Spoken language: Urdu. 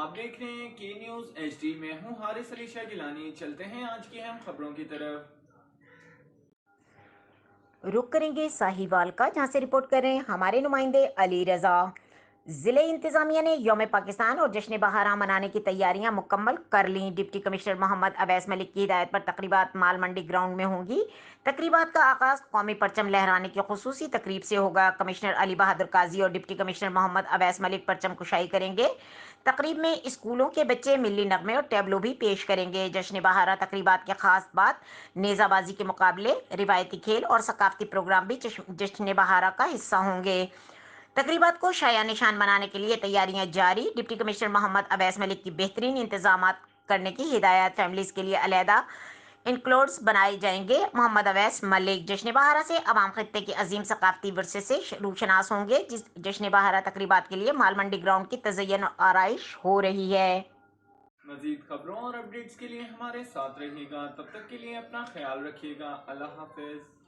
آپ دیکھ رہے ہیں کی نیوز ایچ ڈی میں ہوں حارث علی شاہ گیلانی۔ چلتے ہیں آج کی اہم خبروں کی طرف۔ رخ کریں گے ساہیوال کا، جہاں سے رپورٹ کر رہے ہیں ہمارے نمائندے علی رضا۔ ضلع انتظامیہ نے یوم پاکستان اور جشن بہاران منانے کی تیاریاں مکمل کر لیں۔ ڈپٹی کمشنر محمد اویس ملک کی ہدایت پر تقریبات مال منڈی گراؤنڈ میں ہوں گی۔ تقریبات کا آغاز قومی پرچم لہرانے کی خصوصی تقریب سے ہوگا۔ کمشنر علی بہادر قاضی اور ڈپٹی کمشنر محمد اویس ملک پرچم کشائی کریں گے۔ تقریب میں اسکولوں کے بچے ملی نغمے اور ٹیبلو بھی پیش کریں گے۔ جشن بہاران تقریبات کے خاص بات نیزہ بازی کے مقابلے، روایتی کھیل اور ثقافتی پروگرام بھی جشن بہاران کا حصہ ہوں گے۔ تقریبات کو شایع نشان بنانے کے لیے تیاریاں جاری۔ ڈپٹی کمشنر محمد اویس ملک کی بہترین انتظامات کرنے کی ہدایت۔ فیملیز کے لیے علیحدہ انکلوڈز بنائے جائیں گے۔ محمد اویس ملک جشن بہاران سے عوام خطے کے عظیم ثقافتی ورثے سے روشناس ہوں گے۔ جشن بہاران تقریبات کے لیے مال منڈی گراؤنڈ کی تزئین و آرائش ہو رہی ہے۔ مزید خبروں اور اپڈیٹس کے لیے ہمارے ساتھ رہیے گا۔ تب تک کے لیے اپنا خیال رکھیے گا۔ اللہ حافظ۔